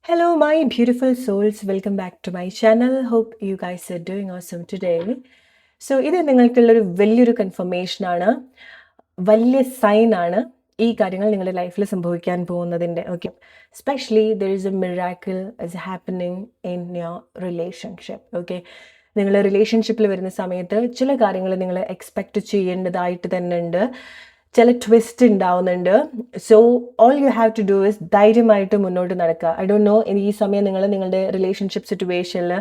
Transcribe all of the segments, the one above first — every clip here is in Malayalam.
Hello, my beautiful souls. Welcome back to my channel. Hope you guys are doing awesome today. So ഇത് നിങ്ങൾക്കുള്ളൊരു വലിയൊരു കൺഫർമേഷനാണ്, വലിയ സൈനാണ് ഈ കാര്യങ്ങൾ നിങ്ങളുടെ ലൈഫിൽ സംഭവിക്കാൻ പോകുന്നതിൻ്റെ. Okay, specially there is A miracle is happening in your relationship. Okay, നിങ്ങൾ റിലേഷൻഷിപ്പിൽ വരുന്ന സമയത്ത് ചില കാര്യങ്ങൾ നിങ്ങൾ എക്സ്പെക്റ്റ് ചെയ്യേണ്ടതായിട്ട് തന്നെ ഉണ്ട്, ചില ട്വിസ്റ്റ് ഉണ്ടാവുന്നുണ്ട്. So all you have to do is ധൈര്യമായിട്ട് മുന്നോട്ട് നടക്കുക. ഐ ഡോണ്ട് നോ ഈ സമയം നിങ്ങൾ നിങ്ങളുടെ റിലേഷൻഷിപ്പ് സിറ്റുവേഷനിൽ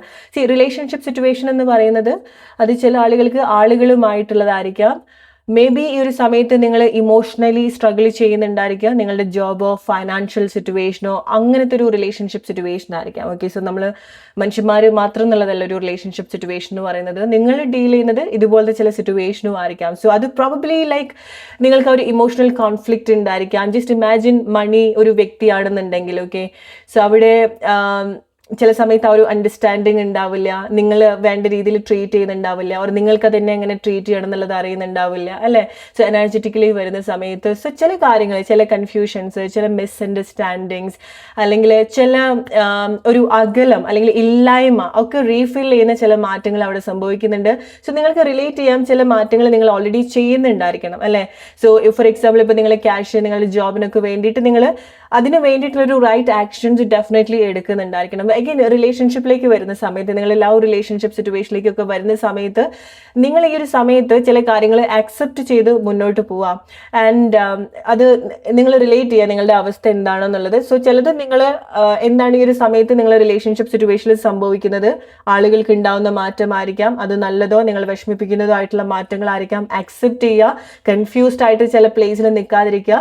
റിലേഷൻഷിപ്പ് സിറ്റുവേഷൻ എന്ന് പറയുന്നത് അത് ചില ആളുകൾക്ക് ആളുകളുമായിട്ടുള്ളതായിരിക്കാം. മേ ബി ഈ ഒരു സമയത്ത് നിങ്ങൾ ഇമോഷണലി സ്ട്രഗിൾ ചെയ്യുന്നുണ്ടായിരിക്കുക, നിങ്ങളുടെ ജോബോ ഫൈനാൻഷ്യൽ സിറ്റുവേഷനോ അങ്ങനത്തെ ഒരു റിലേഷൻഷിപ്പ് സിറ്റുവേഷൻ ആയിരിക്കാം. ഓക്കെ, സോ നമ്മൾ മനുഷ്യന്മാർ മാത്രം എന്നുള്ളതല്ല ഒരു റിലേഷൻഷിപ്പ് സിറ്റുവേഷൻ എന്ന് പറയുന്നത്, നിങ്ങൾ ഡീൽ ചെയ്യുന്നത് ഇതുപോലത്തെ ചില സിറ്റുവേഷനും ആയിരിക്കാം. സോ അത് പ്രോബബ്ലി ലൈക്ക് നിങ്ങൾക്ക് ഒരു ഇമോഷണൽ കോൺഫ്ലിക്റ്റ് ഉണ്ടായിരിക്കാം. ജസ്റ്റ് ഇമാജിൻ മണി ഒരു വ്യക്തിയാണെന്നുണ്ടെങ്കിൽ. ഓക്കെ, സോ അവിടെ ചില സമയത്ത് ആ ഒരു അണ്ടർസ്റ്റാൻഡിങ് ഉണ്ടാവില്ല, നിങ്ങൾ വേണ്ട രീതിയിൽ ട്രീറ്റ് ചെയ്യുന്നുണ്ടാവില്ല, or നിങ്ങൾക്ക് തന്നെ എങ്ങനെ ട്രീറ്റ് ചെയ്യണം എന്നുള്ളത് അറിയുന്നുണ്ടാവില്ല, അല്ലേ? സോ എനർജറ്റിക്കലി വരുന്ന സമയത്ത് സോ ചില കാര്യങ്ങൾ, ചില കൺഫ്യൂഷൻസ്, ചില മിസ്അണ്ടർസ്റ്റാൻഡിങ്സ്, അല്ലെങ്കിൽ ചില ഒരു അകലം അല്ലെങ്കിൽ ഇല്ലായ്മ ഒക്കെ റീഫിൽ ചെയ്യുന്ന ചില മാറ്റങ്ങൾ അവിടെ സംഭവിക്കുന്നുണ്ട്. സോ നിങ്ങൾക്ക് റിലേറ്റ് ചെയ്യാൻ ചില മാറ്റങ്ങൾ നിങ്ങൾ ഓൾറെഡി ചെയ്യുന്നുണ്ടായിരിക്കണം, അല്ലേ? സോ ഫോർ എക്സാമ്പിൾ ഇപ്പോൾ നിങ്ങൾ ക്യാഷ്, നിങ്ങളുടെ ജോബിനൊക്കെ വേണ്ടിയിട്ട് നിങ്ങൾ അതിന് വേണ്ടിയിട്ടുള്ളൊരു റൈറ്റ് ആക്ഷൻസ് ഡെഫിനറ്റ്ലി എടുക്കുന്നുണ്ടായിരിക്കണം. അഗൈൻ റിലേഷൻഷിപ്പിലേക്ക് വരുന്ന സമയത്ത്, നിങ്ങൾ ലവ് റിലേഷൻഷിപ്പ് സിറ്റുവേഷനിലേക്കൊക്കെ വരുന്ന സമയത്ത് നിങ്ങൾ ഈ ഒരു സമയത്ത് ചില കാര്യങ്ങൾ ആക്സെപ്റ്റ് ചെയ്ത് മുന്നോട്ട് പോവാം. ആൻഡ് അത് നിങ്ങൾ റിലേറ്റ് ചെയ്യുക നിങ്ങളുടെ അവസ്ഥ എന്താണെന്നുള്ളത്. സോ ചിലത് നിങ്ങൾ എന്താണ് ഈ ഒരു സമയത്ത് നിങ്ങൾ റിലേഷൻഷിപ്പ് സിറ്റുവേഷനിൽ സംഭവിക്കുന്നത്, ആളുകൾക്ക് ഉണ്ടാവുന്ന മാറ്റമായിരിക്കാം, അത് നല്ലതോ നിങ്ങൾ വിഷമിപ്പിക്കുന്നതോ ആയിട്ടുള്ള മാറ്റങ്ങളായിരിക്കാം. ആക്സെപ്റ്റ് ചെയ്യുക, കൺഫ്യൂസ്ഡ് ആയിട്ട് ചില പ്ലേസിൽ നിൽക്കാതിരിക്കുക.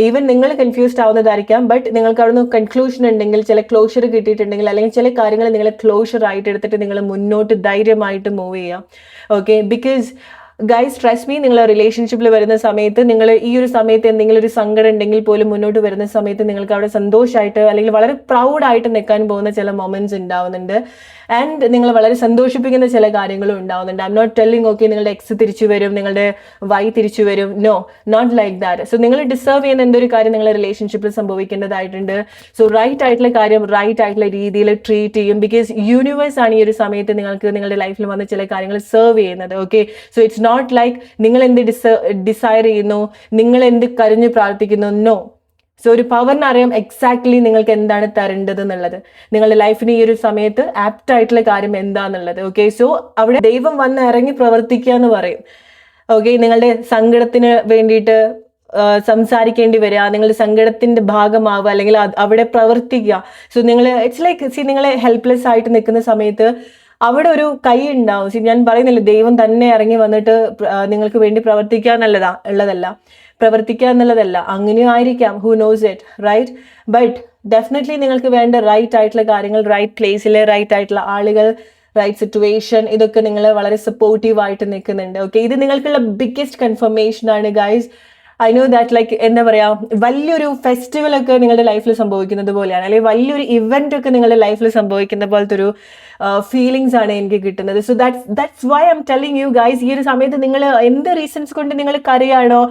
ഈവൻ നിങ്ങൾ കൺഫ്യൂസ്ഡ് ആവുന്നതായിരിക്കാം, ബട്ട് നിങ്ങൾക്ക് അവിടുന്ന് കൺക്ലൂഷൻ ഉണ്ടെങ്കിൽ, ചില ക്ലോഷർ കിട്ടിയിട്ടുണ്ടെങ്കിൽ, അല്ലെങ്കിൽ ചില കാര്യങ്ങൾ നിങ്ങൾ ക്ലോഷർ ആയിട്ട് എടുത്തിട്ട് നിങ്ങൾ മുന്നോട്ട് ധൈര്യമായിട്ട് മൂവ് ചെയ്യാം. Okay, because guys trust me, നിങ്ങൾ റിലേഷൻഷിപ്പിൽ വരുന്ന സമയത്ത് നിങ്ങൾ ഈ ഒരു സമയത്ത് എന്തെങ്കിലും ഒരു സങ്കടം ഉണ്ടെങ്കിൽ പോലും മുന്നോട്ട് വരുന്ന സമയത്ത് നിങ്ങൾക്ക് അവിടെ സന്തോഷമായിട്ട് അല്ലെങ്കിൽ വളരെ പ്രൗഡായിട്ട് നിൽക്കാൻ പോകുന്ന ചില മൊമെന്റ്സ് ഉണ്ടാവുന്നുണ്ട്. ആൻഡ് നിങ്ങൾ വളരെ സന്തോഷിപ്പിക്കുന്ന ചില കാര്യങ്ങളും ഉണ്ടാവുന്നുണ്ട്. I am not telling okay നിങ്ങളുടെ എക്സ് തിരിച്ചു വരും, നിങ്ങളുടെ വൈ തിരിച്ചു വരും. No, not like that. So നിങ്ങൾ ഡിസേർവ് ചെയ്യുന്ന എന്തൊരു കാര്യം നിങ്ങളുടെ റിലേഷൻഷിപ്പിൽ സംഭവിക്കേണ്ടതായിട്ടുണ്ട്. സോ റൈറ്റ് ആയിട്ടുള്ള കാര്യം റൈറ്റ് ആയിട്ടുള്ള രീതിയിൽ ട്രീറ്റ് ചെയ്യും. ബിക്കോസ് യൂണിവേഴ്സ് ആണ് ഈ ഒരു സമയത്ത് നിങ്ങൾക്ക് നിങ്ങളുടെ ലൈഫിൽ വന്ന ചില കാര്യങ്ങൾ സെർവ് ചെയ്യുന്നത്. Okay, so it's not like നിങ്ങൾ എന്ത് ഡിസയർ ചെയ്യുന്നു, നിങ്ങൾ എന്ത് കരഞ്ഞു പ്രാർത്ഥിക്കുന്നു. നോ. സോ ഒരു പവറിന് അറിയാം എക്സാക്ട്ലി നിങ്ങൾക്ക് എന്താണ് തരേണ്ടത് എന്നുള്ളത്, നിങ്ങളുടെ ലൈഫിന് ഈ ഒരു സമയത്ത് ആപ്റ്റ് ആയിട്ടുള്ള കാര്യം എന്താന്നുള്ളത്. ഓക്കെ, സോ അവിടെ ദൈവം വന്ന് ഇറങ്ങി പ്രവർത്തിക്കുക എന്ന് പറയും. ഓക്കെ, നിങ്ങളുടെ സങ്കടത്തിന് വേണ്ടിയിട്ട് സംസാരിക്കേണ്ടി വരിക, നിങ്ങളുടെ സങ്കടത്തിന്റെ ഭാഗമാവുക, അല്ലെങ്കിൽ അവിടെ പ്രവർത്തിക്കുക. സോ നിങ്ങൾ ഇറ്റ്സ് ലൈക്ക് നിങ്ങൾ ഹെൽപ്ലെസ് ആയിട്ട് നിൽക്കുന്ന സമയത്ത് അവിടെ ഒരു കൈ ഉണ്ടാവും. ഞാൻ പറയുന്നില്ല ദൈവം തന്നെ ഇറങ്ങി വന്നിട്ട് നിങ്ങൾക്ക് വേണ്ടി പ്രവർത്തിക്കുക എന്നുള്ളതല്ല, അങ്ങനെയും ആയിരിക്കാം, who knows it, right? But definitely നിങ്ങൾക്ക് വേണ്ട റൈറ്റ് ആയിട്ടുള്ള കാര്യങ്ങൾ, റൈറ്റ് പ്ലേസിൽ റൈറ്റ് ആയിട്ടുള്ള ആളുകൾ, റൈറ്റ് സിറ്റുവേഷൻ, ഇതൊക്കെ നിങ്ങൾ വളരെ സപ്പോർട്ടീവ് ആയിട്ട് നിൽക്കുന്നുണ്ട്. ഓക്കെ, ഇത് നിങ്ങൾക്കുള്ള ബിഗ്ഗസ്റ്റ് കൺഫർമേഷൻ ആണ് guys. I know that like എന്താ പറയാ, വലിയൊരു ഫെസ്റ്റിവൽ ഒക്കെ നിങ്ങളുടെ ലൈഫിൽ സംഭവിക്കുന്നത് പോലെയാണ്, അല്ലെങ്കിൽ വലിയൊരു ഇവന്റ് ഒക്കെ നിങ്ങളുടെ ലൈഫിൽ സംഭവിക്കുന്ന പോലത്തെ ഒരു ഫീലിങ്സ് ആണ് എനിക്ക് കിട്ടുന്നത്. So that's why I M telling you guys, ഈ ഒരു സമയത്ത് നിങ്ങൾ എന്ത് റീസൺസ് കൊണ്ട് നിങ്ങൾ കരയാണോ,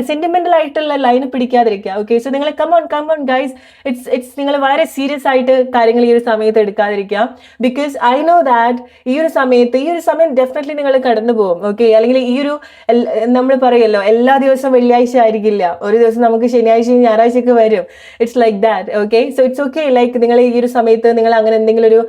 സെന്റിമെന്റൽ ആയിട്ടുള്ള ലൈന് പിടിക്കാതിരിക്കുക. ഓക്കെ, സോ നിങ്ങൾ കം ഓൺ ഗൈസ്, ഇറ്റ്സ് നിങ്ങൾ വളരെ സീരിയസ് ആയിട്ട് കാര്യങ്ങൾ ഈ ഒരു സമയത്ത് എടുക്കാതിരിക്കുക. ബിക്കോസ് ഐ നോ ദാറ്റ് ഈ ഒരു സമയം ഡെഫിനറ്റ്ലി നിങ്ങൾ കടന്നു പോകും. ഓക്കെ, അല്ലെങ്കിൽ ഈ ഒരു നമ്മൾ പറയുമല്ലോ എല്ലാ ദിവസവും വെള്ളിയാഴ്ച ആയിരിക്കില്ല, ഒരു ദിവസം നമുക്ക് ശനിയാഴ്ചയും ഞായറാഴ്ചയൊക്കെ വരും. It's like that. Okay, so it's okay. Like നിങ്ങൾ ഈ ഒരു സമയത്ത് നിങ്ങൾ അങ്ങനെ എന്തെങ്കിലും ഒരു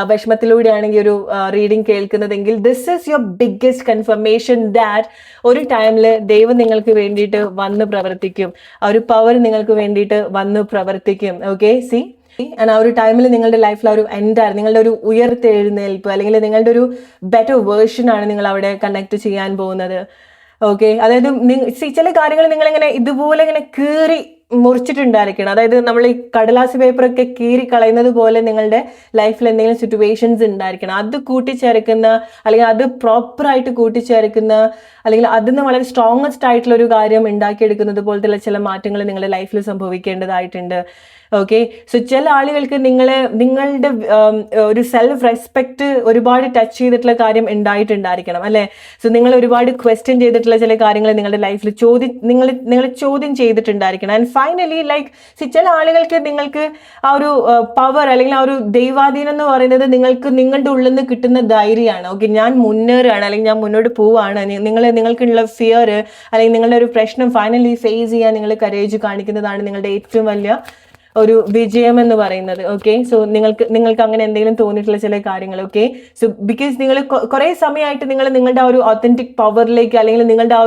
വിഷമത്തിലൂടെയാണെങ്കിൽ ഒരു റീഡിങ് കേൾക്കുന്നതെങ്കിൽ, this is your biggest confirmation that ഒരു ടൈമിൽ ദൈവം നിങ്ങൾക്ക് വേണ്ടിയിട്ട് വന്ന് പ്രവർത്തിക്കും, ആ ഒരു പവർ നിങ്ങൾക്ക് വേണ്ടിയിട്ട് വന്ന് പ്രവർത്തിക്കും. ഓക്കെ, സി, ആ ഒരു ടൈമിൽ നിങ്ങളുടെ ലൈഫിൽ ഒരു നിങ്ങളുടെ ഒരു ഉയർത്തെഴുന്നേൽപ്പ്, അല്ലെങ്കിൽ നിങ്ങളുടെ ഒരു ബെറ്റർ വേർഷൻ ആണ് നിങ്ങൾ അവിടെ കണക്ട് ചെയ്യാൻ പോകുന്നത്. ഓക്കെ, അതായത് ചില കാര്യങ്ങൾ നിങ്ങളിങ്ങനെ ഇതുപോലെ ഇങ്ങനെ കീറി മുറിച്ചിട്ടുണ്ടായിരിക്കണം. അതായത് നമ്മൾ ഈ കടലാസ് പേപ്പറൊക്കെ കീറി കളയുന്നത് പോലെ നിങ്ങളുടെ ലൈഫിൽ എന്തെങ്കിലും സിറ്റുവേഷൻസ് ഉണ്ടായിരിക്കണം. അത് കൂട്ടിച്ചേർക്കുന്ന, അല്ലെങ്കിൽ അത് പ്രോപ്പറായിട്ട് കൂട്ടിച്ചേർക്കുന്ന, അല്ലെങ്കിൽ അതിന് വളരെ സ്ട്രോങ്ങസ്റ്റ് ആയിട്ടുള്ള ഒരു കാര്യം ഉണ്ടാക്കിയെടുക്കുന്നത് പോലത്തെ ചില മാറ്റങ്ങൾ നിങ്ങളുടെ ലൈഫിൽ സംഭവിക്കേണ്ടതായിട്ടുണ്ട്. ഓക്കെ. സോ ചില ആളുകൾക്ക് നിങ്ങളുടെ ഒരു സെൽഫ് റെസ്പെക്ട് ഒരുപാട് ടച്ച് ചെയ്തിട്ടുള്ള കാര്യം ഉണ്ടായിട്ടുണ്ടായിരിക്കണം അല്ലെ. സോ നിങ്ങൾ ഒരുപാട് ക്വസ്റ്റ്യൻ ചെയ്തിട്ടുള്ള ചില കാര്യങ്ങൾ നിങ്ങളുടെ ലൈഫിൽ നിങ്ങളെ ചോദ്യം ചെയ്തിട്ടുണ്ടായിരിക്കണം. ആൻഡ് ഫൈനലി ലൈക്ക് ചില ആളുകൾക്ക് നിങ്ങൾക്ക് ആ ഒരു പവർ അല്ലെങ്കിൽ ആ ഒരു ദൈവാധീനം എന്ന് പറയുന്നത് നിങ്ങളുടെ ഉള്ളിൽ നിന്ന് കിട്ടുന്ന ധൈര്യമാണ്. ഓക്കെ, ഞാൻ മുന്നേറുകയാണ് അല്ലെങ്കിൽ ഞാൻ മുന്നോട്ട് പോവുകയാണ്. നിങ്ങൾക്കുള്ള ഫിയർ അല്ലെങ്കിൽ നിങ്ങളുടെ ഒരു പ്രശ്നം ഫൈനലി ഫേസ് ചെയ്യാൻ നിങ്ങൾ കരേജ് കാണിക്കുന്നതാണ് നിങ്ങളുടെ ഏറ്റവും വലിയ ഒരു വിജയം എന്ന് പറയുന്നത്. ഓക്കെ, സോ നിങ്ങൾക്ക് അങ്ങനെ എന്തെങ്കിലും തോന്നിയിട്ടുള്ള ചില കാര്യങ്ങൾ. ഓക്കെ, സോ ബിക്കോസ് നിങ്ങൾ കുറെ സമയമായിട്ട് നിങ്ങളുടെ ആ ഒരു ഒത്തന്റിക് പവറിലേക്ക് അല്ലെങ്കിൽ നിങ്ങളുടെ ആ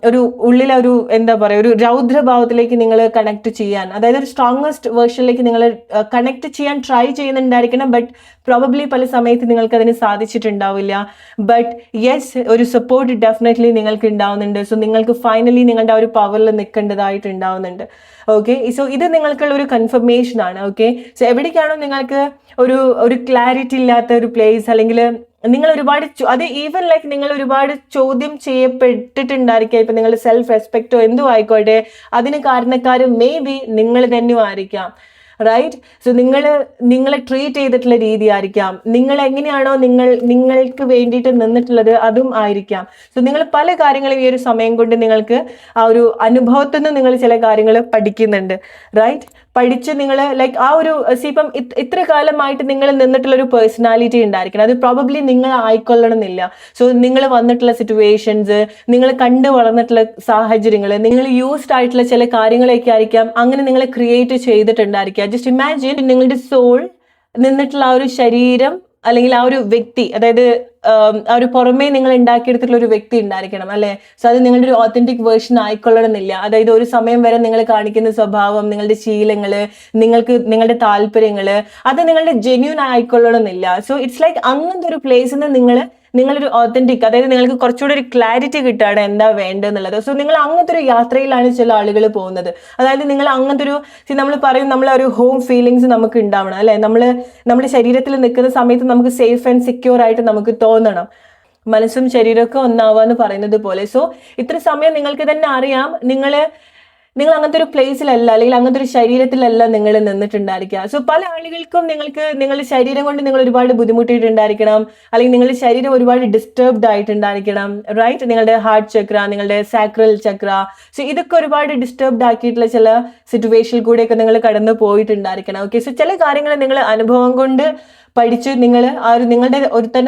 ഒരു ഉള്ളിലെ ഒരു എന്താ പറയുക ഒരു രൗദ്രഭാവത്തിലേക്ക് നിങ്ങൾ കണക്ട് ചെയ്യാൻ, അതായത് ഒരു സ്ട്രോങ്ങസ്റ്റ് വേർഷനിലേക്ക് നിങ്ങൾ കണക്ട് ചെയ്യാൻ ട്രൈ ചെയ്യുന്നുണ്ടായിരിക്കണം. ബട്ട് പ്രോബബ്ലി പല സമയത്ത് നിങ്ങൾക്ക് അതിന് സാധിച്ചിട്ടുണ്ടാവില്ല. ബട്ട് യെസ്, ഒരു സപ്പോർട്ട് ഡെഫിനറ്റ്ലി നിങ്ങൾക്ക് ഉണ്ടാവുന്നുണ്ട്. സോ നിങ്ങൾക്ക് ഫൈനലി നിങ്ങളുടെ ആ ഒരു പവറിൽ നിൽക്കേണ്ടതായിട്ടുണ്ടാവുന്നുണ്ട്. ഓക്കെ, സോ ഇത് നിങ്ങൾക്കുള്ള ഒരു കൺഫർമേഷൻ ആണ്. ഓക്കെ, സോ എവിടേക്കാണോ നിങ്ങൾക്ക് ഒരു ക്ലാരിറ്റി ഇല്ലാത്ത ഒരു പ്ലേസ് അല്ലെങ്കിൽ നിങ്ങൾ ഒരുപാട് അത് ഈവൻ ലൈക്ക് നിങ്ങൾ ഒരുപാട് ചോദ്യം ചെയ്യപ്പെട്ടിട്ടുണ്ടായിരിക്കുക, ഇപ്പൊ നിങ്ങളുടെ സെൽഫ് റെസ്പെക്റ്റോ എന്തോ ആയിക്കോട്ടെ, അതിന് കാരണക്കാര് മേ ബി നിങ്ങൾ തന്നെയും ആയിരിക്കാം. റൈറ്റ്. സോ നിങ്ങളെ ട്രീറ്റ് ചെയ്തിട്ടുള്ള രീതി ആയിരിക്കാം, നിങ്ങൾ എങ്ങനെയാണോ നിങ്ങൾക്ക് വേണ്ടിയിട്ട് നിന്നിട്ടുള്ളത് അതും ആയിരിക്കാം. സോ നിങ്ങൾ പല കാര്യങ്ങളും ഈ ഒരു സമയം കൊണ്ട് നിങ്ങൾക്ക് ആ ഒരു അനുഭവത്തിൽ നിന്ന് നിങ്ങൾ ചില കാര്യങ്ങൾ പഠിക്കുന്നുണ്ട്. റൈറ്റ്. പഠിച്ച് നിങ്ങൾ ലൈക്ക് ആ ഒരു ഇപ്പം ഇത്ര കാലമായിട്ട് നിങ്ങൾ നിന്നിട്ടുള്ള ഒരു പേഴ്സണാലിറ്റി ഉണ്ടായിരിക്കണം. അത് പ്രോബബ്ലി നിങ്ങൾ ആയിക്കൊള്ളണമെന്നില്ല. സോ നിങ്ങൾ വന്നിട്ടുള്ള സിറ്റുവേഷൻസ്, നിങ്ങൾ കണ്ടു വളർന്നിട്ടുള്ള സാഹചര്യങ്ങൾ, നിങ്ങൾ യൂസ്ഡ് ആയിട്ടുള്ള ചില കാര്യങ്ങളൊക്കെ ആയിരിക്കാം അങ്ങനെ നിങ്ങൾ ക്രിയേറ്റ് ചെയ്തിട്ടുണ്ടായിരിക്കുക. ജസ്റ്റ് ഇമാജിൻ നിങ്ങളുടെ സോൾ നിന്നിട്ടുള്ള ആ ഒരു ശരീരം അല്ലെങ്കിൽ ആ ഒരു വ്യക്തി, അതായത് ആ ഒരു പുറമേ നിങ്ങൾ ഉണ്ടാക്കിയെടുത്തിട്ടുള്ള ഒരു വ്യക്തി ഉണ്ടായിരിക്കണം അല്ലെ. സോ അത് നിങ്ങളുടെ ഒരു ഓത്തന്റിക് വേർഷൻ ആയിക്കൊള്ളണമെന്നില്ല. അതായത് ഒരു സമയം വരെ നിങ്ങൾ കാണിക്കുന്ന സ്വഭാവം, നിങ്ങളുടെ ശീലങ്ങള്, നിങ്ങളുടെ താല്പര്യങ്ങള്, അത് നിങ്ങളുടെ ജെന്യൂൻ ആയിക്കൊള്ളണമെന്നില്ല. സോ ഇറ്റ്സ് ലൈക്ക് അങ്ങനത്തെ ഒരു പ്ലേസിൽ നിന്ന് നിങ്ങളൊരു ഓത്തന്റിക്, അതായത് നിങ്ങൾക്ക് കുറച്ചുകൂടി ഒരു ക്ലാരിറ്റി കിട്ടുകയാണ് എന്താ വേണ്ടതെന്നുള്ളത്. സോ നിങ്ങൾ അങ്ങനത്തെ ഒരു യാത്രയിലാണ് ചില ആളുകൾ പോകുന്നത്. അതായത് നിങ്ങൾ അങ്ങനത്തെ ഒരു നമ്മൾ പറയും നമ്മളൊരു ഹോം ഫീലിങ്സ് നമുക്ക് ഉണ്ടാവണം അല്ലെ. നമ്മുടെ ശരീരത്തിൽ നിൽക്കുന്ന സമയത്ത് നമുക്ക് സേഫ് ആൻഡ് സെക്യൂർ ആയിട്ട് നമുക്ക് തോന്നണം. മനസ്സും ശരീരമൊക്കെ ഒന്നാവാന്ന് പറയുന്നത് പോലെ. സോ ഇത്ര സമയം നിങ്ങൾക്ക് തന്നെ അറിയാം നിങ്ങൾ അങ്ങനത്തെ ഒരു പ്ലേസിലല്ല അല്ലെങ്കിൽ അങ്ങനത്തെ ഒരു ശരീരത്തിലല്ല നിങ്ങൾ നിന്നിട്ടുണ്ടായിരിക്കുക. സോ പല ആളുകൾക്കും നിങ്ങളുടെ ശരീരം കൊണ്ട് നിങ്ങൾ ഒരുപാട് ബുദ്ധിമുട്ടിയിട്ടുണ്ടായിരിക്കണം, അല്ലെങ്കിൽ നിങ്ങളുടെ ശരീരം ഒരുപാട് ഡിസ്റ്റർബ്ഡ് ആയിട്ടുണ്ടായിരിക്കണം. റൈറ്റ്. നിങ്ങളുടെ ഹാർട്ട് ചക്ര, നിങ്ങളുടെ സാക്രൽ ചക്ര, സോ ഇതൊക്കെ ഒരുപാട് ഡിസ്റ്റർബ്ഡ് ആക്കിയിട്ടുള്ള ചില സിറ്റുവേഷനിൽ കൂടെയൊക്കെ നിങ്ങൾ കടന്നു പോയിട്ടുണ്ടായിരിക്കണം. ഓക്കെ, സോ ചില കാര്യങ്ങൾ നിങ്ങൾ അനുഭവം കൊണ്ട് പഠിച്ച് നിങ്ങളുടെ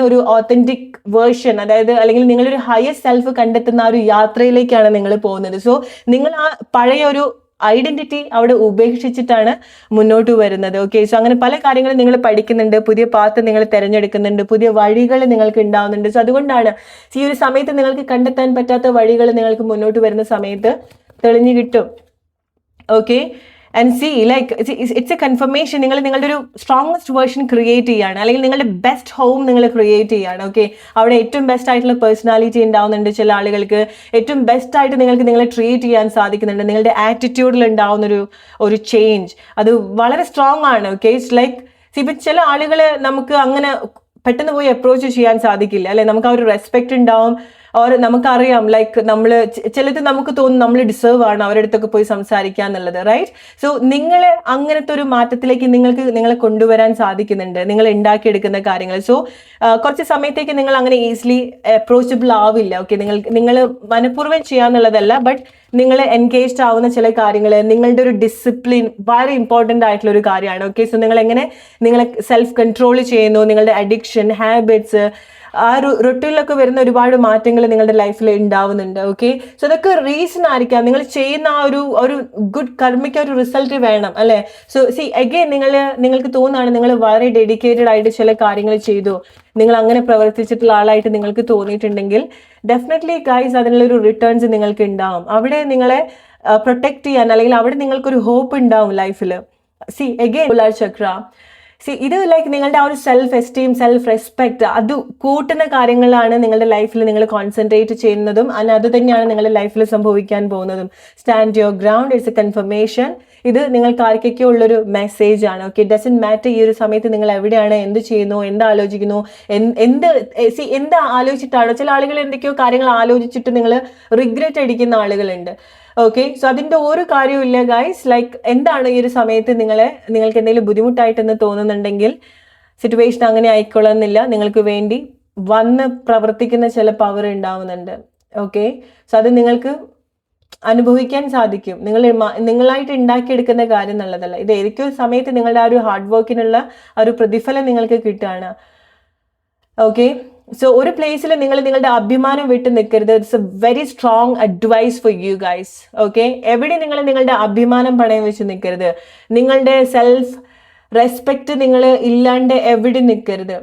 ഒരു ഓത്തന്റിക് വേർഷൻ, അതായത് അല്ലെങ്കിൽ നിങ്ങളൊരു ഹയർ സെൽഫ് കണ്ടെത്തുന്ന ആ ഒരു യാത്രയിലേക്കാണ് നിങ്ങൾ പോകുന്നത്. സോ നിങ്ങൾ ആ പഴയ ഒരു ഐഡന്റിറ്റി അവിടെ ഉപേക്ഷിച്ചിട്ടാണ് മുന്നോട്ട് വരുന്നത്. ഓക്കെ, സോ അങ്ങനെ പല കാര്യങ്ങളും നിങ്ങൾ പഠിക്കുന്നുണ്ട്, പുതിയ പാത്ത് നിങ്ങൾ തിരഞ്ഞെടുക്കുന്നുണ്ട്, പുതിയ വഴികൾ നിങ്ങൾക്ക് ഉണ്ടാവുന്നുണ്ട്. സോ അതുകൊണ്ടാണ് ഈ ഒരു സമയത്ത് നിങ്ങൾക്ക് കണ്ടെത്താൻ പറ്റാത്ത വഴികൾ നിങ്ങൾക്ക് മുന്നോട്ട് വരുന്ന സമയത്ത് തെളിഞ്ഞു കിട്ടും. Okay, and C like it's A confirmation. നിങ്ങളുടെ ഒരു സ്ട്രോങ്ങസ്റ്റ് വേർഷൻ ക്രിയേറ്റ് ചെയ്യാണ്, അല്ലെങ്കിൽ നിങ്ങളുടെ ബെസ്റ്റ് ഹോം നിങ്ങൾ ക്രിയേറ്റ് ചെയ്യാണ്. ഓക്കെ, അവിടെ ഏറ്റവും ബെസ്റ്റ് ആയിട്ടുള്ള പേഴ്സണാലിറ്റി ഉണ്ടാവുന്നുണ്ട്. ചില ആളുകൾക്ക് ഏറ്റവും ബെസ്റ്റ് ആയിട്ട് നിങ്ങളെ ട്രീറ്റ് ചെയ്യാൻ സാധിക്കുന്നുണ്ട്. നിങ്ങളുടെ ആറ്റിറ്റ്യൂഡിൽ ഉണ്ടാവുന്ന ഒരു ചേഞ്ച് അത് വളരെ സ്ട്രോങ് ആണ്. ഓക്കെ, ഇറ്റ്സ് ലൈക്ക് ഇപ്പം ചില ആളുകൾ നമുക്ക് അങ്ങനെ പെട്ടെന്ന് പോയി അപ്രോച്ച് ചെയ്യാൻ സാധിക്കില്ല അല്ലെ. നമുക്ക് ആ ഒരു റെസ്പെക്ട് ഉണ്ടാവും, ഓർ നമുക്കറിയാം ലൈക്ക് ചിലത് നമുക്ക് തോന്നും നമ്മൾ ഡിസേർവ് ആണ് അവരുടെ അടുത്തൊക്കെ പോയി സംസാരിക്കുക എന്നുള്ളത്. റൈറ്റ്. സോ അങ്ങനത്തെ ഒരു മാറ്റത്തിലേക്ക് നിങ്ങളെ കൊണ്ടുവരാൻ സാധിക്കുന്നുണ്ട്, നിങ്ങൾ ഉണ്ടാക്കിയെടുക്കുന്ന കാര്യങ്ങൾ. സോ കുറച്ച് സമയത്തേക്ക് നിങ്ങൾ അങ്ങനെ ഈസിലി അപ്രോച്ചബിൾ ആവില്ല. ഓക്കെ, നിങ്ങൾ മനഃപൂർവ്വം ചെയ്യാന്നുള്ളതല്ല, ബട്ട് നിങ്ങൾ എൻഗേജ്ഡ് ആവുന്ന ചില കാര്യങ്ങൾ, നിങ്ങളുടെ ഒരു ഡിസിപ്ലിൻ വളരെ ഇമ്പോർട്ടൻ്റ് ആയിട്ടുള്ള ഒരു കാര്യമാണ്. ഓക്കെ, സോ നിങ്ങളെ സെൽഫ് കൺട്രോൾ ചെയ്യുന്നു, നിങ്ങളുടെ അഡിക്ഷൻ, ഹാബിറ്റ്സ്, ആ റൊട്ടീനിലൊക്കെ വരുന്ന ഒരുപാട് മാറ്റങ്ങൾ നിങ്ങളുടെ ലൈഫിൽ ഉണ്ടാവുന്നുണ്ട്. ഓക്കെ, സോ അതൊക്കെ റീസൺ ആയിരിക്കാം. നിങ്ങൾ ചെയ്യുന്ന ആ ഒരു ഗുഡ് കർമ്മയ്ക്ക് ഒരു റിസൾട്ട് വേണം അല്ലെ. സോ അഗൈൻ നിങ്ങൾക്ക് തോന്നുകയാണ് നിങ്ങൾ വളരെ ഡെഡിക്കേറ്റഡ് ആയിട്ട് ചില കാര്യങ്ങൾ ചെയ്തു, നിങ്ങൾ അങ്ങനെ പ്രവർത്തിച്ചിട്ടുള്ള ആളായിട്ട് നിങ്ങൾക്ക് തോന്നിയിട്ടുണ്ടെങ്കിൽ ഡെഫിനറ്റ്ലി ഗൈസ് അതിനുള്ളൊരു റിട്ടേൺസ് നിങ്ങൾക്ക് ഉണ്ടാവും. അവിടെ നിങ്ങളെ പ്രൊട്ടക്ട് ചെയ്യാൻ, അല്ലെങ്കിൽ അവിടെ നിങ്ങൾക്കൊരു ഹോപ്പ് ഉണ്ടാവും ലൈഫിൽ. അഗൈൻ പോളാർ ചക്ര, ഇത് ലൈക്ക് നിങ്ങളുടെ ആ ഒരു സെൽഫ് എസ്റ്റീം, സെൽഫ് റെസ്പെക്ട് അത് കൂട്ടുന്ന കാര്യങ്ങളാണ് നിങ്ങളുടെ ലൈഫിൽ നിങ്ങൾ കോൺസെൻട്രേറ്റ് ചെയ്യുന്നതും, അത് തന്നെയാണ് നിങ്ങളുടെ ലൈഫിൽ സംഭവിക്കാൻ പോകുന്നതും. Stand your ground, it's A confirmation. ഇത് നിങ്ങൾക്ക് ആർക്കൊക്കെ ഉള്ളൊരു മെസ്സേജ് ആണ്. ഓക്കെ, ഡസൻറ്റ് മാറ്റർ ഈ ഒരു സമയത്ത് നിങ്ങൾ എവിടെയാണ്, എന്ത് ചെയ്യുന്നു, എന്ത് ആലോചിക്കുന്നു, എന്ത് ആലോചിച്ചിട്ടാണോ. ചില ആളുകൾ എന്തൊക്കെയോ കാര്യങ്ങൾ ആലോചിച്ചിട്ട് നിങ്ങൾ റിഗ്രറ്റ് അടിക്കുന്ന ആളുകളുണ്ട്. ഓക്കെ, സോ അതിൻ്റെ ഒരു കാര്യമില്ല ഗൈസ്. ലൈക്ക് എന്താണ് ഈ ഒരു സമയത്ത് നിങ്ങൾക്ക് എന്തെങ്കിലും ബുദ്ധിമുട്ടായിട്ടെന്ന് തോന്നുന്നുണ്ടെങ്കിൽ സിറ്റുവേഷൻ അങ്ങനെ ആയിക്കൊള്ളുന്നില്ല. നിങ്ങൾക്ക് വേണ്ടി വന്ന് പ്രവർത്തിക്കുന്ന ചില പവർ ഉണ്ടാവുന്നുണ്ട്. ഓക്കെ, സോ അത് നിങ്ങൾക്ക് അനുഭവിക്കാൻ സാധിക്കും. നിങ്ങളായിട്ട് ഉണ്ടാക്കിയെടുക്കുന്ന കാര്യം എന്നുള്ളതല്ല. ഇത് ഏതൊക്കെ സമയത്ത് നിങ്ങളുടെ ആ ഒരു ഹാർഡ് വർക്കിനുള്ള ആ ഒരു പ്രതിഫലം നിങ്ങൾക്ക് കിട്ടുകയാണ്. ഓക്കെ, സോ ഒരു പ്ലേസിൽ നിങ്ങൾ നിങ്ങളുടെ അഭിമാനം വിട്ട് നിൽക്കരുത്. It's a very strong advice for you guys. Okay, എവിടെ നിങ്ങൾ നിങ്ങളുടെ അഭിമാനം പണയം വെച്ച് നിൽക്കരുത്. നിങ്ങളുടെ സെൽഫ് റെസ്പെക്റ്റ് നിങ്ങൾ ഇല്ലാണ്ട് എവിടെ നിൽക്കരുത്.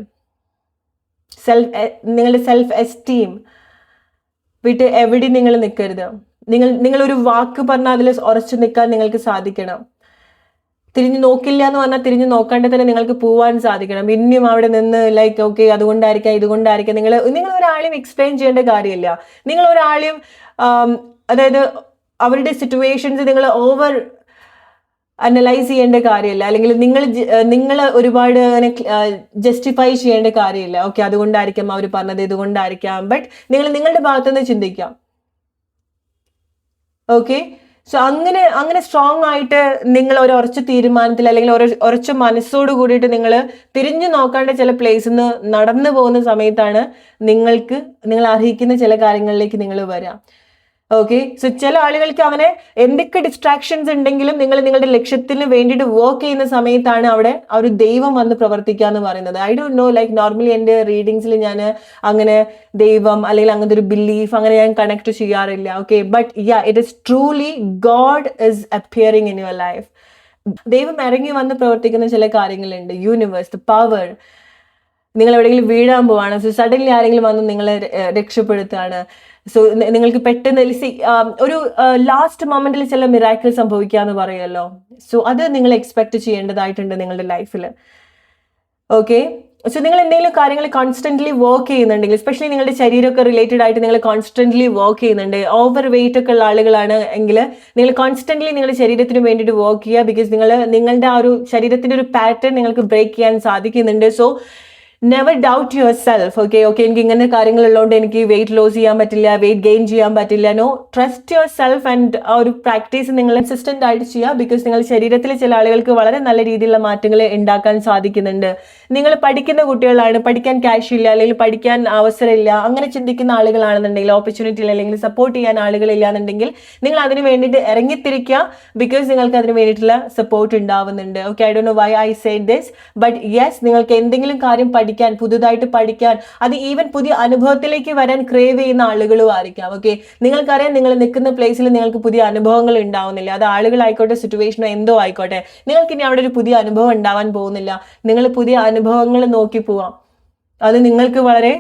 നിങ്ങളുടെ സെൽഫ് എസ്റ്റീം വിട്ട് എവിടെ നിങ്ങൾ നിൽക്കരുത്. നിങ്ങളൊരു വാക്ക് പറഞ്ഞാൽ അതിൽ ഉറച്ചു നിൽക്കാൻ നിങ്ങൾക്ക് സാധിക്കണം. തിരിഞ്ഞു നോക്കില്ല എന്ന് പറഞ്ഞാൽ തിരിഞ്ഞു നോക്കാണ്ട് തന്നെ നിങ്ങൾക്ക് പോവാൻ സാധിക്കണം. ഇനിയും അവിടെ നിന്ന് ലൈക്ക് ഓക്കെ ഇതുകൊണ്ടായിരിക്കാം നിങ്ങൾ ഒരാളെയും എക്സ്പ്ലെയിൻ ചെയ്യേണ്ട കാര്യമില്ല. നിങ്ങൾ ഒരാളെയും അതായത് അവരുടെ സിറ്റുവേഷൻസ് നിങ്ങൾ ഓവർ അനലൈസ് ചെയ്യേണ്ട കാര്യമില്ല. അല്ലെങ്കിൽ നിങ്ങൾ ഒരുപാട് അങ്ങനെ ജസ്റ്റിഫൈ ചെയ്യേണ്ട കാര്യമില്ല. ഓക്കെ, അതുകൊണ്ടായിരിക്കാം അവർ പറഞ്ഞത്, ഇതുകൊണ്ടായിരിക്കാം. ബട്ട് നിങ്ങൾ നിങ്ങളുടെ ഭാഗത്തുനിന്ന് ചിന്തിക്കാം. ഓക്കെ, സോ അങ്ങനെ സ്ട്രോങ് ആയിട്ട് നിങ്ങൾ ഒരു ഉറച്ച തീരുമാനത്തിൽ അല്ലെങ്കിൽ ഉറച്ച മനസ്സോട് കൂടിയിട്ട് നിങ്ങൾ തിരിഞ്ഞു നോക്കാണ്ട് ചില പ്ലേസിൽ നിന്ന് നടന്നു പോകുന്ന സമയത്താണ് നിങ്ങൾ അർഹിക്കുന്ന ചില കാര്യങ്ങളിലേക്ക് നിങ്ങൾ വരാം. ഓക്കെ, സോ ചില ആളുകൾക്ക് അവനെ എന്തൊക്കെ ഡിസ്ട്രാക്ഷൻസ് ഉണ്ടെങ്കിലും നിങ്ങൾ നിങ്ങളുടെ ലക്ഷ്യത്തിന് വേണ്ടിയിട്ട് വർക്ക് ചെയ്യുന്ന സമയത്താണ് അവിടെ ആ ഒരു ദൈവം വന്ന് പ്രവർത്തിക്കുക എന്ന് പറയുന്നത്. I don't no, like normally എൻ്റെ റീഡിങ്സിൽ ഞാൻ അങ്ങനെ ദൈവം അല്ലെങ്കിൽ അങ്ങനത്തെ ഒരു ബിലീഫ് അങ്ങനെ ഞാൻ കണക്ട് ചെയ്യാറില്ല. Okay, but it is truly God is appearing in your life. ദൈവം ഇറങ്ങി വന്ന് പ്രവർത്തിക്കുന്ന ചില കാര്യങ്ങളുണ്ട്. Universe, power. നിങ്ങൾ എവിടെയെങ്കിലും വീഴാൻ പോവാണ്, സോ സഡൻലി ആരെങ്കിലും വന്ന് നിങ്ങളെ രക്ഷപ്പെടുത്തുകയാണ്. സോ നിങ്ങൾക്ക് പെട്ടെന്ന് ഒരു ലാസ്റ്റ് മൊമെന്റിൽ ചില മിറാക്കിൾ സംഭവിക്കുക എന്ന് പറയുമല്ലോ. സോ അത് നിങ്ങൾ എക്സ്പെക്ട് ചെയ്യേണ്ടതായിട്ടുണ്ട് നിങ്ങളുടെ ലൈഫിൽ. ഓക്കെ, സോ നിങ്ങൾ എന്തെങ്കിലും കാര്യങ്ങൾ കോൺസ്റ്റന്റ്ലി വർക്ക് ചെയ്യുന്നുണ്ടെങ്കിൽ, എസ്പെഷ്യലി നിങ്ങളുടെ ശരീരമൊക്കെ റിലേറ്റഡ് ആയിട്ട് നിങ്ങൾ കോൺസ്റ്റന്റ്ലി വർക്ക് ചെയ്യുന്നുണ്ട്, ഓവർ വെയിറ്റ് ഒക്കെ ഉള്ള ആളുകളാണ് എങ്കിൽ നിങ്ങൾ കോൺസ്റ്റന്റ്ലി നിങ്ങളുടെ ശരീരത്തിന് വേണ്ടിയിട്ട് വർക്ക് ചെയ്യുക. ബിക്കോസ് നിങ്ങളുടെ ആ ഒരു ശരീരത്തിന്റെ ഒരു പാറ്റേൺ നിങ്ങൾക്ക് ബ്രേക്ക് ചെയ്യാൻ സാധിക്കുന്നുണ്ട്. So never doubt your self. Okay, എനിക്ക് ഇങ്ങനെ കാര്യങ്ങളുള്ളതുകൊണ്ട് എനിക്ക് വെയിറ്റ് ലോസ് ചെയ്യാൻ പറ്റില്ല, വെയിറ്റ് ഗെയിൻ ചെയ്യാൻ പറ്റില്ല. No, trust your self and ആ ഒരു പ്രാക്ടീസ് നിങ്ങൾ കൺസിസ്റ്റന്റ് ആയിട്ട് ചെയ്യുക. ബിക്കോസ് നിങ്ങൾ ശരീരത്തിലെ ചില ആളുകൾക്ക് വളരെ നല്ല രീതിയിലുള്ള മാറ്റങ്ങൾ ഉണ്ടാക്കാൻ സാധിക്കുന്നുണ്ട്. നിങ്ങൾ പഠിക്കുന്ന കുട്ടികളാണ്, പഠിക്കാൻ ക്യാഷ് ഇല്ല അല്ലെങ്കിൽ പഠിക്കാൻ അവസരമില്ല, അങ്ങനെ ചിന്തിക്കുന്ന ആളുകളാണെന്നുണ്ടെങ്കിൽ, ഓപ്പർച്യൂണിറ്റി അല്ലെങ്കിൽ സപ്പോർട്ട് ചെയ്യാൻ ആളുകളില്ല എന്നുണ്ടെങ്കിൽ നിങ്ങൾ അതിന് വേണ്ടിയിട്ട് ഇറങ്ങിത്തിരിക്കുക. ബിക്കോസ് നിങ്ങൾക്ക് അതിന് വേണ്ടിയിട്ടുള്ള സപ്പോർട്ട് ഉണ്ടാവുന്നുണ്ട്. Okay, I don't know why I said this, but yes, നിങ്ങൾക്ക് എന്തെങ്കിലും കാര്യം പുതുതായിട്ട് പഠിക്കാൻ, അത് ഈവൻ പുതിയ അനുഭവത്തിലേക്ക് വരാൻ ക്രേവ് ചെയ്യുന്ന ആളുകളും ആയിരിക്കാം. ഓക്കെ, നിങ്ങൾക്കറിയാം നിങ്ങൾ നിൽക്കുന്ന പ്ലേസിൽ നിങ്ങൾക്ക് പുതിയ അനുഭവങ്ങൾ ഉണ്ടാവുന്നില്ല. അത് ആളുകളായിക്കോട്ടെ, സിറ്റുവേഷനോ എന്തോ ആയിക്കോട്ടെ, നിങ്ങൾക്ക് ഇനി അവിടെ ഒരു പുതിയ അനുഭവം ഉണ്ടാവാൻ പോകുന്നില്ല. നിങ്ങൾ പുതിയ അനുഭവങ്ങൾ നോക്കി പോവാം. അത് നിങ്ങൾക്ക് വളരെ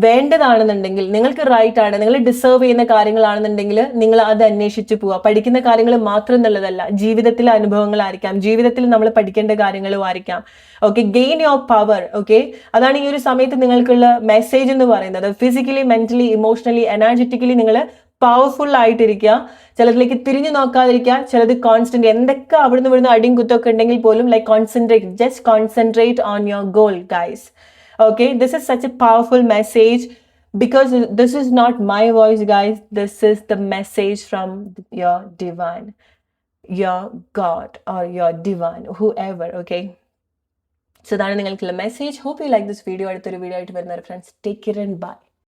വേണ്ടതാണെന്നുണ്ടെങ്കിൽ, നിങ്ങൾക്ക് റൈറ്റ് ആണ്, നിങ്ങൾ ഡിസേർവ് ചെയ്യുന്ന കാര്യങ്ങളാണെന്നുണ്ടെങ്കിൽ നിങ്ങൾ അത് അന്വേഷിച്ച് പോവുക. പഠിക്കുന്ന കാര്യങ്ങൾ മാത്രം എന്നുള്ളതല്ല, ജീവിതത്തിലെ അനുഭവങ്ങളായിരിക്കാം, ജീവിതത്തിൽ നമ്മൾ പഠിക്കേണ്ട കാര്യങ്ങളും ആയിരിക്കാം. Okay, gain your power. Okay, അതാണ് ഈ ഒരു സമയത്ത് നിങ്ങൾക്കുള്ള മെസ്സേജ് എന്ന് പറയുന്നത്. ഫിസിക്കലി, മെന്റലി, ഇമോഷണലി, എനർജറ്റിക്കലി നിങ്ങൾ പവർഫുൾ ആയിട്ടിരിക്കുക. ചിലതിലേക്ക് തിരിഞ്ഞു നോക്കാതിരിക്കുക. ചിലത് കോൺസ്റ്റന്റ്, എന്തൊക്കെ അവിടുന്ന് ഇവിടുന്ന് അടിയും കുത്തൊക്കെ ഉണ്ടെങ്കിൽ പോലും just concentrate on your goal guys. Okay, this is such a powerful message because this is not my voice, guys. This is the message from your divine, your God or your divine, whoever. Okay, so that's the message. Hope you like this video. Aduthoru video aayittu varunna friends. Take care and bye.